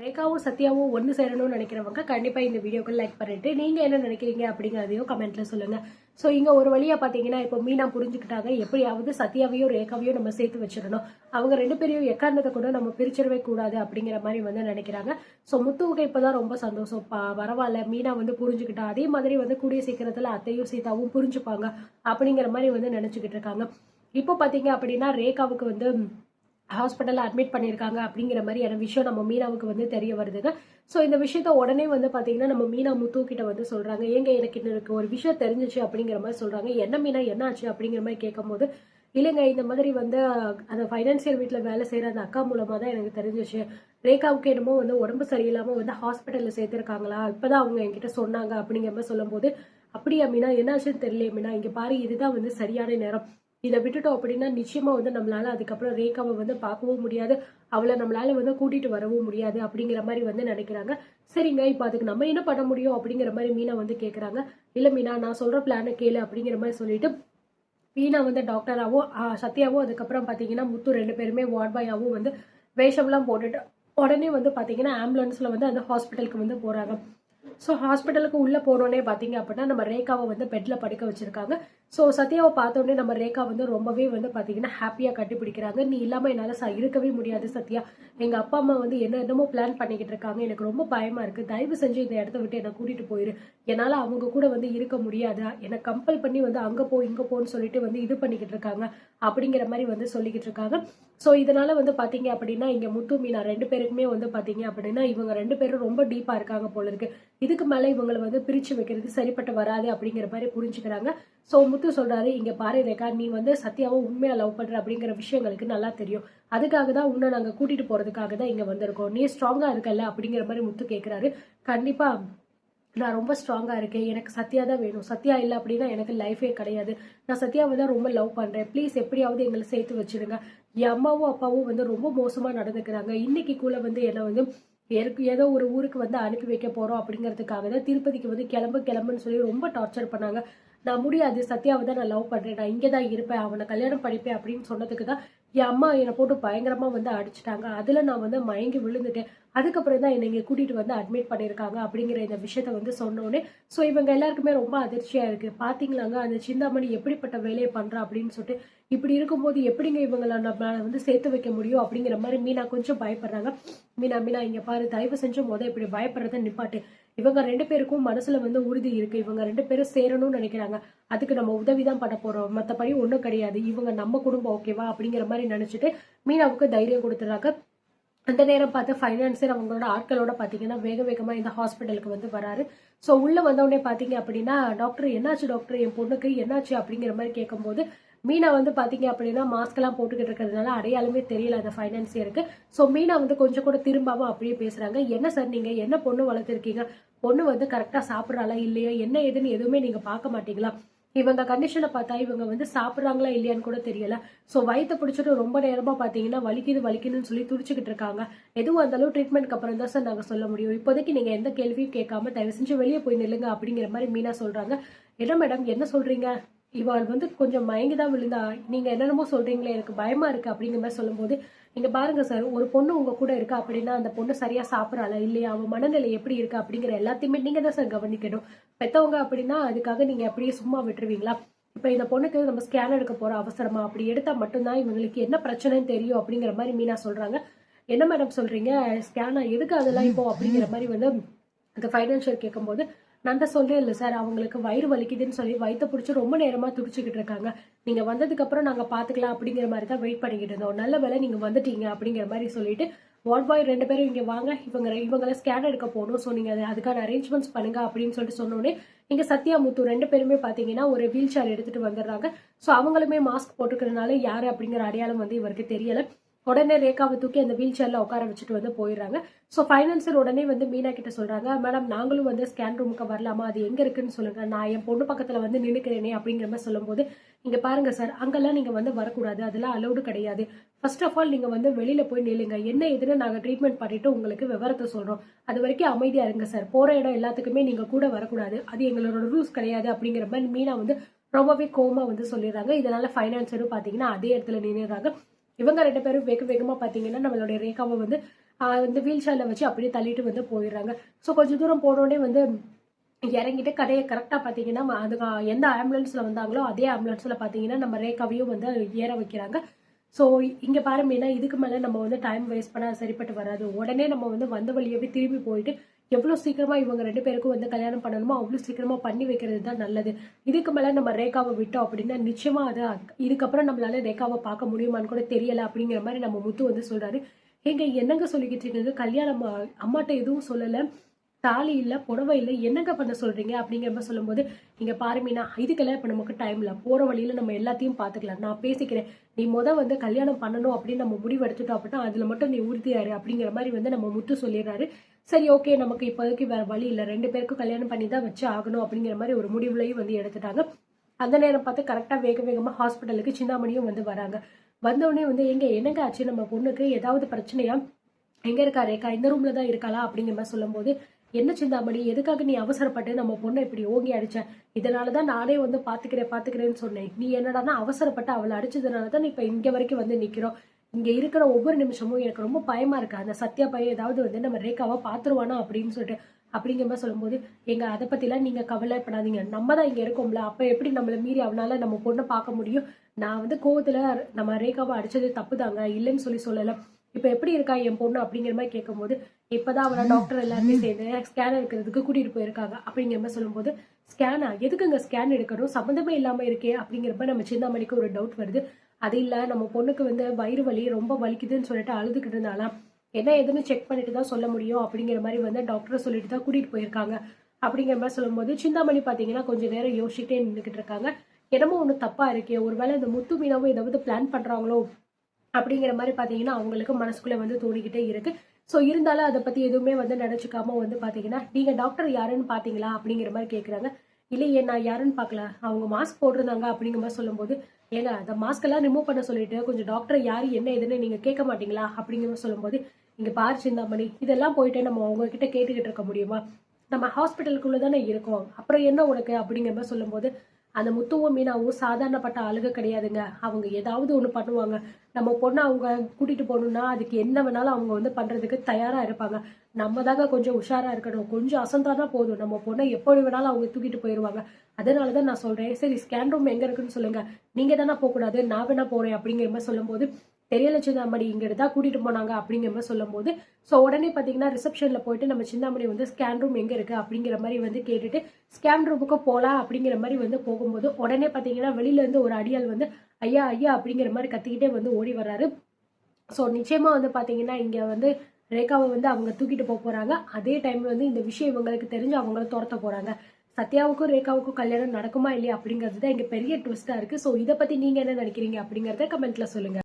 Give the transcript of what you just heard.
ரேகாவும் சத்யாவும் ஒன்று சேரணும்னு நினைக்கிறவங்க கண்டிப்பாக இந்த வீடியோக்கு லைக் பண்ணிட்டு நீங்கள் என்ன நினைக்கிறீங்க அப்படிங்கிறதையும் கமெண்ட்ல சொல்லுங்கள். ஸோ இங்கே ஒரு வழியாக பார்த்தீங்கன்னா இப்போ மீனா புரிஞ்சுக்கிட்டாங்க, எப்படியாவது சத்யாவையும் ரேகாவையும் நம்ம சேர்த்து வச்சிடணும், அவங்க ரெண்டு பேரையும் எக்காரணத்தை கூட நம்ம பிரிச்சிடவே கூடாது அப்படிங்கிற மாதிரி நினைக்கிறாங்க. ஸோ முத்துவுக்கு இப்போதான் ரொம்ப சந்தோஷம், பரவாயில்ல மீனா புரிஞ்சுக்கிட்டா, அதே மாதிரி கூடிய சீக்கிரத்தில் அத்தையும் சீதாவும் புரிஞ்சுப்பாங்க அப்படிங்கிற மாதிரி நினச்சிக்கிட்டு இருக்காங்க. இப்போ பார்த்தீங்க அப்படின்னா ரேகாவுக்கு ஹாஸ்பிட்டலில் அட்மிட் பண்ணியிருக்காங்க அப்படிங்கிற மாதிரியான விஷயம் நம்ம மீனாவுக்கு தெரிய வருதுங்க. ஸோ இந்த விஷயத்த உடனே பார்த்தீங்கன்னா நம்ம மீனா முத்து கிட்ட சொல்றாங்க, ஏங்க எனக்கு ஒரு விஷயம் தெரிஞ்சிச்சு அப்படிங்கிற மாதிரி சொல்றாங்க. என்ன மீனா என்ன ஆச்சு அப்படிங்கிற மாதிரி கேட்கும்போது, இல்லைங்க இந்த மாதிரி அந்த ஃபைனான்சியல் வீட்டில் வேலை செய்கிற அந்த அக்கா மூலமாக தான் எனக்கு தெரிஞ்சிச்சு, ரேகாவுக்கு என்னமோ உடம்பு சரியில்லாமல் ஹாஸ்பிட்டலில் சேர்த்துருக்காங்களா, இப்போதான் அவங்க என்கிட்ட சொன்னாங்க அப்படிங்கிற மாதிரி சொல்லும்போது, அப்படியா மீனா என்னாச்சுன்னு தெரியல மீனா, இங்கே பாரு இதுதான் சரியான நேரம், இதை விட்டுட்டோம் அப்படின்னா நிச்சயமா நம்மளால அதுக்கப்புறம் ரேகாவை பார்க்கவும் முடியாது, அவளை நம்மளால கூட்டிட்டு வரவும் முடியாது அப்படிங்கிற மாதிரி நினைக்கிறாங்க. சரிங்க இப்போ அதுக்கு நம்ம என்ன பண்ண முடியும் அப்படிங்கிற மாதிரி மீனா கேட்குறாங்க. இல்லை மீனா நான் சொல்ற பிளானை கேளு அப்படிங்கிற மாதிரி சொல்லிட்டு மீனா டாக்டராகவும் சத்யாவும் அதுக்கப்புறம் பார்த்தீங்கன்னா முத்து ரெண்டு பேருமே வார்ட் பாயாவும் வேஷம்லாம் போட்டுட்டு உடனே பார்த்தீங்கன்னா ஆம்புலன்ஸில் அந்த ஹாஸ்பிட்டலுக்கு போகிறாங்க. ஸோ ஹாஸ்பிட்டலுக்கு உள்ளே போனோடனே பார்த்தீங்க அப்படின்னா நம்ம ரேகாவை பெட்டில் படுக்க வச்சிருக்காங்க. ஸோ சத்யாவை பார்த்தோன்னே நம்ம ரேகா ரொம்பவே பார்த்தீங்கன்னா ஹாப்பியாக கட்டி பிடிக்கிறாங்க. நீ இல்லாமல் என்னால் இருக்கவே முடியாது சத்யா, எங்கள் அப்பா அம்மா என்னமோ பிளான் பண்ணிக்கிட்டு இருக்காங்க, எனக்கு ரொம்ப பயமாக இருக்குது, தயவு செஞ்சு இந்த இடத்த விட்டு என்னை கூட்டிகிட்டு போயிரு, என்னால் அவங்க கூட இருக்க முடியாது, என்னை கம்பல் பண்ணி அங்கே போ இங்கே போன்னு சொல்லிட்டு இது பண்ணிக்கிட்டு இருக்காங்க அப்படிங்கிற மாதிரி சொல்லிக்கிட்டு இருக்காங்க. ஸோ இதனால பார்த்தீங்க அப்படின்னா இங்கே முத்து மீனா ரெண்டு பேருக்குமே பார்த்தீங்க அப்படின்னா இவங்க ரெண்டு பேரும் ரொம்ப டீப்பாக இருக்காங்க போல இருக்கு, இதுக்கு மேலே இவங்களை பிரித்து வைக்கிறது சரிப்பட்டு வராது அப்படிங்கிற மாதிரி புரிஞ்சுக்கிறாங்க. ஸோ முத்து சொல்றாரு, இங்க பாரு ரேகா, நீ சத்யாவை உண்மையா லவ் பண்ற அப்படிங்கிற விஷயங்களுக்கு நல்லா தெரியும், அதுக்காக தான் உன்னை நாங்க கூட்டிட்டு போறதுக்காக தான் இங்க வந்திருக்கோம், நீ ஸ்ட்ராங்கா இருக்கல்ல அப்படிங்கிற மாதிரி முத்து கேட்கிறாரு. கண்டிப்பா நான் ரொம்ப ஸ்ட்ராங்கா இருக்கேன், எனக்கு சத்யா தான் வேணும், சத்யா இல்லை அப்படின்னா எனக்கு லைஃபே கிடையாது, நான் சத்யாவை தான் ரொம்ப லவ் பண்றேன், ப்ளீஸ் எப்படியாவது எங்களை சேர்த்து வச்சிருங்க, என் அம்மாவும் அப்பாவும் ரொம்ப மோசமா நடந்துக்கிறாங்க, இன்னைக்கு கூட என்ன ஏதோ ஒரு ஊருக்கு அனுப்பி வைக்க போறோம் அப்படிங்கிறதுக்காக தான் திருப்பதிக்கு கிளம்புன்னு சொல்லி ரொம்ப டார்ச்சர் பண்ணாங்க, நான் முடியாது, சத்யாவை தான் நான் லவ் பண்றேன், நான் இங்கே தான் இருப்பேன், அவனை கல்யாணம் பண்ணிப்பேன் அப்படின்னு சொன்னதுக்கு தான் என் அம்மா என்னை போட்டு பயங்கரமா அடிச்சிட்டாங்க, அதுல நான் மயங்கி விழுந்துட்டேன், அதுக்கப்புறம் தான் என்னை இங்கே கூட்டிட்டு அட்மிட் பண்ணியிருக்காங்க அப்படிங்கிற இந்த விஷயத்த சொன்னோன்னே ஸோ இவங்க எல்லாருக்குமே ரொம்ப அதிர்ச்சியா இருக்கு. பாத்தீங்களாங்க அந்த சிந்தாமணி எப்படிப்பட்ட வேலையை பண்றா அப்படின்னு சொல்லிட்டு, இப்படி இருக்கும்போது எப்படிங்க இவங்களை நம்ம சேர்த்து வைக்க முடியும் அப்படிங்கிற மாதிரி மீனா கொஞ்சம் பயப்படுறாங்க. மீனா இங்க பாரு, தயவு செஞ்சு இப்படி பயப்படுறத நிப்பாட்டு, இவங்க ரெண்டு பேருக்கும் மனசுல உறுதி இருக்கு, இவங்க ரெண்டு பேரும் சேரணும்னு நினைக்கிறாங்க, அதுக்கு நம்ம உதவிதான் பண்ண போறோம், மற்றபடி ஒன்றும் கிடையாது, இவங்க நம்ம குடும்பம் ஓகேவா அப்படிங்கிற மாதிரி நினைச்சிட்டு மீனாவுக்கு தைரியம் கொடுத்துறாங்க. அந்த நேரம் பார்த்து ஃபைனான்சியர் அவங்களோட ஆட்களோட பார்த்தீங்கன்னா வேக வேகமாக இந்த ஹாஸ்பிட்டலுக்கு வராரு. ஸோ உள்ளே வந்தவுடனே பார்த்தீங்க அப்படின்னா, டாக்டர் என்னாச்சு டாக்டர், என் பொண்ணுக்கு என்னாச்சு அப்படிங்கிற மாதிரி கேட்கும்போது மீனா பார்த்தீங்க அப்படின்னா மாஸ்க்லாம் போட்டுக்கிட்டு இருக்கிறதுனால அடையாளமே தெரியல அந்த ஃபைனான்சியருக்கு. ஸோ மீனா கொஞ்சம் கூட திரும்பாமல் அப்படியே பேசுகிறாங்க. என்ன சார் நீங்கள் என்ன பொண்ணு வளர்த்துருக்கீங்க, பொண்ணு கரெக்டாக சாப்பிட்றாளா இல்லையா, என்ன ஏதுன்னு எதுவுமே நீங்கள் பார்க்க மாட்டீங்களா, இவங்க கண்டிஷனை பார்த்தா இவங்க சாப்பிட்றாங்களா இல்லையான்னு கூட தெரியல, ஸோ வயிற்ற பிடிச்சிட்டு ரொம்ப நேரமா பார்த்தீங்கன்னா வலிக்குதுன்னு சொல்லி துடிச்சுக்கிட்டு இருக்காங்க, எதுவும் அந்த அளவு ட்ரீட்மெண்ட்க்கு அப்புறம் தான் சார் நாங்கள் சொல்ல முடியும், இப்போதைக்கு நீங்கள் எந்த கேள்வியும் கேட்காம தயவு செஞ்சு வெளியே போய் நில்லுங்க அப்படிங்கிற மாதிரி மீனா சொல்றாங்க. என்ன மேடம் என்ன சொல்றீங்க, இவள் கொஞ்சம் மயங்கிதான் விழுந்தா, நீங்க என்னென்னமோ சொல்றீங்களே எனக்கு பயமா இருக்கு அப்படிங்கிற மாதிரி சொல்லும்போது, நீங்க பாருங்க சார், ஒரு பொண்ணு உங்க கூட இருக்கா அப்படின்னா அந்த பொண்ணு சரியா சாப்பிடறாளா இல்லையா, அவன் மனநிலை எப்படி இருக்கு அப்படிங்கிற எல்லாத்தையுமே நீங்க தான் சார் கவனிக்கணும், பெத்தவங்க அப்படின்னா அதுக்காக நீங்க அப்படியே சும்மா விட்டுருவீங்களா, இப்ப இந்த பொண்ணுக்கு நம்ம ஸ்கேன் எடுக்க போற அவசரமா, அப்படி எடுத்தா மட்டும்தான் இவங்களுக்கு என்ன பிரச்சனைன்னு தெரியும் அப்படிங்கிற மாதிரி மீனா சொல்றாங்க. என்ன மேடம் சொல்றீங்க, ஸ்கேனா எதுக்கு அதெல்லாம் இப்போ அப்படிங்கிற மாதிரி அந்த ஃபைனான்சியர் கேட்கும்போது, நான் தான் சொல்றேன் இல்லை சார், அவங்களுக்கு வயிறு வலிக்குதுன்னு சொல்லி வயிற்ற பிடிச்சி ரொம்ப நேரமா துடிச்சுக்கிட்டு இருக்காங்க, நீங்க வந்ததுக்கு அப்புறம் நாங்க பாத்துக்கலாம் அப்படிங்கிற மாதிரி தான் வெயிட் பண்ணிக்கிட்டு இருந்தோம், நல்ல வேலை நீங்க வந்துட்டீங்க அப்படிங்கிற மாதிரி சொல்லிட்டு வார்ட் பாய் ரெண்டு பேரும் இங்க வாங்க, இவங்களை ஸ்கேன் எடுக்க போகணும், ஸோ நீங்க அதுக்கான அரேஞ்ச்மெண்ட்ஸ் பண்ணுங்க அப்படின்னு சொல்லிட்டு சொன்னோன்னே இங்க சத்யா முத்து ரெண்டு பேருமே பாத்தீங்கன்னா ஒரு வீல் சேர் எடுத்துட்டு வந்துடுறாங்க. ஸோ அவங்களுமே மாஸ்க் போட்டுக்கிறதுனால யாரு அப்படிங்கிற அடையாளம் இவருக்கு தெரியல. உடனே ரேகாவை தூக்கி அந்த வீல் சேர்ல உட்கார வச்சுட்டு போயிடுறாங்க. ஸோ ஃபைனான்சர் உடனே மீனா கிட்ட சொல்றாங்க, மேடம் நாங்களும் ஸ்கேன் ரூமுக்கு வரலாமா, அது எங்க இருக்குன்னு சொல்லுங்க, நான் என் பொண்ணு பக்கத்துல நின்னுக்கிறேனே அப்படிங்கிற மாதிரி சொல்லும்போது, இங்க பாருங்க சார், அங்கெல்லாம் நீங்க வரக்கூடாது, அதெல்லாம் அலௌடு கிடையாது, ஃபர்ஸ்ட் ஆஃப் ஆல் நீங்க வெளியில போய் நில்லுங்க, என்ன எதுன்னு நாங்க ட்ரீட்மெண்ட் பண்ணிட்டு உங்களுக்கு விவரத்தை சொல்றோம், அது வரைக்கும் அமைதியா இருங்க சார், போற இடம் எல்லாத்துக்குமே நீங்க கூட வரக்கூடாது, அது எங்களோட ரூல்ஸ் கிடையாது அப்படிங்கிற மாதிரி மீனா ரொம்பவே கோமா சொல்லிடுறாங்க. இதனால ஃபைனான்சரும் பாத்தீங்கன்னா அதே இடத்துல நின்னுறாங்க. இவங்க ரெண்டு பேரும் வேக வேகமா பாத்தீங்கன்னா நம்மளுடைய ரேகாவை இந்த வீல் சேர்ல வச்சு அப்படியே தள்ளிட்டு வந்து போயிடுறாங்க. ஸோ கொஞ்சம் தூரம் போனோடனே வந்து இறங்கிட்டு கடையை கரெக்டாக பார்த்தீங்கன்னா அதுக்கு எந்த ஆம்புலன்ஸில் வந்தாங்களோ அதே ஆம்புலன்ஸில் பார்த்தீங்கன்னா நம்ம ரேகாவையும் வந்து ஏற வைக்கிறாங்க. ஸோ இங்கே பாரு மீனா, இதுக்கு மேலே நம்ம வந்து டைம் வேஸ்ட் பண்ண சரிப்பட்டு வராது. உடனே நம்ம வந்து வந்த வழியாவே திரும்பி போயிட்டு எவ்வளோ சீக்கிரமா இவங்க 2 பேருக்கும் வந்து கல்யாணம் பண்ணணுமோ அவ்வளோ சீக்கிரமா பண்ணி வைக்கிறது தான் நல்லது. இதுக்கு மேலே நம்ம ரேகாவை விட்டோம் அப்படின்னா நிச்சயமா அது இதுக்கப்புறம் நம்மளால ரேகாவை பார்க்க முடியுமான்னு கூட தெரியல அப்படிங்கிற மாதிரி நம்ம முத்து வந்து சொல்றாரு. ஏங்க என்னங்க சொல்லிக்கிட்டு இருக்கீங்க? கல்யாணம் அம்மாட்ட எதுவும் சொல்லலை, தாலி இல்ல, புடவை இல்ல, என்னங்க பண்ண சொல்றீங்க அப்படிங்கிற மாதிரி சொல்லும்போது, இங்க பாரு மீனா, இதுக்கெல்லாம் இப்ப நமக்கு டைம் இல்ல. போற வழியில நம்ம எல்லாத்தையும் பாத்துக்கலாம். நான் பேசிக்கிறேன். நீ வந்து கல்யாணம் பண்ணணும் அப்படின்னு நம்ம முடிவு எடுத்துட்டோம் அப்படின்னா அதுல மட்டும் நீ உறுதியாரு அப்படிங்கிற மாதிரி வந்து நம்ம முத்து சொல்லிடுறாரு. சரி, ஓகே, நமக்கு இப்போதைக்கு வேற வழி இல்ல, 2 பேருக்கும் கல்யாணம் பண்ணி தான் வச்சு ஆகணும் அப்படிங்கிற மாதிரி ஒரு முடிவுலையும் வந்து எடுத்துட்டாங்க. அந்த நேரம் பார்த்து கரெக்டா வேக வேகமா ஹாஸ்பிட்டலுக்கு சிந்தாமணியும் வந்து வராங்க. வந்தவுடனே வந்து என்னங்க ஆச்சு, நம்ம பொண்ணுக்கு ஏதாவது பிரச்சனையா, எங்க இருக்கா ரேகா, இந்த ரூம்ல தான் இருக்காளா அப்படிங்கிற மாதிரி சொல்லும்போது, என்ன சிந்தாமணி, எதுக்காக நீ அவசரப்பட்டு நம்ம பொண்ணை இப்படி ஓங்கி அடிச்ச? இதனாலதான் நானே வந்து பாத்துக்கிறேன்னு சொன்னேன். நீ என்னடானா அவசரப்பட்டு அவளை அடிச்சதுனாலதான் நீ இப்ப இங்க வரைக்கும் வந்து நிக்கிறோம். இங்க இருக்கிற ஒவ்வொரு நிமிஷமும் எனக்கு ரொம்ப பயமா இருக்கு. அந்த சத்யா பையன் ஏதாவது வந்து நம்ம ரேகாவை பாத்துருவானா அப்படின்னு சொல்லிட்டு அப்படிங்கிற மாதிரி சொல்லும்போது, எங்க அதை பத்திலாம் நீங்க கவலைப்படாதீங்க. நம்ம தான் இங்க இருக்கோம்ல, அப்ப எப்படி நம்மளை மீறி அவனால நம்ம பொண்ணை பார்க்க முடியும்? நான் வந்து கோவத்துல நம்ம ரேகாவை அடிச்சது தப்புதாங்க, இல்லைன்னு சொல்லல. இப்ப எப்படி இருக்கா என் பொண்ணு அப்படிங்கிற மாதிரி கேட்கும்போது, இப்பதான் அவளை டாக்டர் எல்லாருமே சேர்ந்து ஸ்கேன் எடுக்கிறதுக்கு கூட்டிட்டு போயிருக்காங்க அப்படிங்கிற மாதிரி சொல்லும்போது, ஸ்கேனா? எதுக்குங்க ஸ்கேன் எடுக்கணும், சம்மந்தமே இல்லாம இருக்கே அப்படிங்கிறப்ப நம்ம சிந்தாமணிக்கு ஒரு டவுட் வருது. அது இல்ல, நம்ம பொண்ணுக்கு வந்து வயிறு வலி ரொம்ப வலிக்குதுன்னு சொல்லிட்டு அழுதுகிட்டு இருந்தாலாம், என்ன எதுன்னு செக் பண்ணிட்டு தான் சொல்ல முடியும் அப்படிங்கிற மாதிரி வந்து டாக்டரை சொல்லிட்டு தான் கூட்டிட்டு போயிருக்காங்க அப்படிங்கிற மாதிரி சொல்லும்போது, சிந்தாமணி பாத்தீங்கன்னா கொஞ்ச நேரம் யோசிச்சுட்டே நின்றுகிட்டு இருக்காங்க. என்னமோ ஒண்ணு தப்பா இருக்கே, ஒருவேளை இந்த முத்து மீனாவும் ஏதாவது பிளான் பண்றாங்களோ அப்படிங்கிற மாதிரி பாத்தீங்கன்னா அவங்களுக்கு மனசுக்குள்ள வந்து தோணிக்கிட்டே இருக்கு. ஸோ இருந்தாலும் அதை பத்தி எதுவுமே வந்து நினைச்சுக்காம வந்து பாத்தீங்கன்னா, நீங்க டாக்டர் யாருன்னு பாத்தீங்களா அப்படிங்கிற மாதிரி கேக்குறாங்க. இல்லையே, நான் யாருன்னு பாக்கல, அவங்க மாஸ்க் போட்டிருந்தாங்க அப்படிங்கிற மாதிரி சொல்லும்போது, ஏங்க அந்த மாஸ்க் எல்லாம் ரிமூவ் பண்ண சொல்லிட்டு கொஞ்சம் டாக்டர் யாரு என்ன எதுன்னு நீங்க கேட்க மாட்டீங்களா அப்படிங்கிற மாதிரி சொல்லும்போது, இங்க பாரு சிந்தாமணி, இதெல்லாம் போயிட்டு நம்ம அவங்க கிட்ட கேட்டுக்கிட்டு இருக்க முடியுமா? நம்ம ஹாஸ்பிட்டலுக்குள்ள தானே இருக்கோம், அப்புறம் என்ன உனக்கு அப்படிங்கிற மாதிரி சொல்லும்போது, அந்த முத்துவும் மீனாவும் சாதாரணப்பட்ட ஆளுக கிடையாதுங்க. அவங்க ஏதாவது ஒண்ணு பண்ணுவாங்க. நம்ம பொண்ணை அவங்க கூட்டிட்டு போகணும்னா அதுக்கு என்ன வேணாலும் அவங்க வந்து பண்றதுக்கு தயாரா இருப்பாங்க. நம்ம தாங்க கொஞ்சம் உஷாரா இருக்கணும். கொஞ்சம் அசந்தாதான் போதும், நம்ம பொண்ணை எப்படி வேணாலும் அவங்க தூக்கிட்டு போயிருவாங்க. அதனாலதான் நான் சொல்றேன், சரி ஸ்கேன் ரூம் எங்க இருக்குன்னு சொல்லுங்க, நீங்க தானே போக கூடாது, நான் வேணா போறேன் அப்படிங்கிற மாதிரி சொல்லும்போது, தெரியல சிந்தாமணி, இங்க தான் கூட்டிட்டு போனாங்க அப்படிங்கிற மாதிரி சொல்லும்போது, ஸோ உடனே பாத்தீங்கன்னா ரிசப்ஷன்ல போயிட்டு நம்ம சிந்தாமணி வந்து ஸ்கேன் ரூம் எங்க இருக்கு அப்படிங்கிற மாதிரி வந்து கேட்டுட்டு ஸ்கேன் ரூமுக்கு போலாம் அப்படிங்கிற மாதிரி வந்து போகும்போது, உடனே பாத்தீங்கன்னா வெளியில இருந்து ஒரு அடியால் வந்து ஐயா ஐயா அப்படிங்கிற மாதிரி கத்திக்கிட்டே வந்து ஓடி வர்றாரு. ஸோ நிச்சயமா வந்து பாத்தீங்கன்னா இங்க வந்து ரேகாவை வந்து அவங்க தூக்கிட்டு போறாங்க. அதே டைம்ல வந்து இந்த விஷயம் இவங்களுக்கு தெரிஞ்சு அவங்கள துரத்த போறாங்க. சத்யாவுக்கும் ரேகாவுக்கும் கல்யாணம் நடக்குமா இல்லையா அப்படிங்கிறது தான் இங்க பெரிய ட்விஸ்டா இருக்கு. ஸோ இதை பத்தி நீங்க என்ன நினைக்கிறீங்க அப்படிங்கறத கமெண்ட்ல சொல்லுங்க.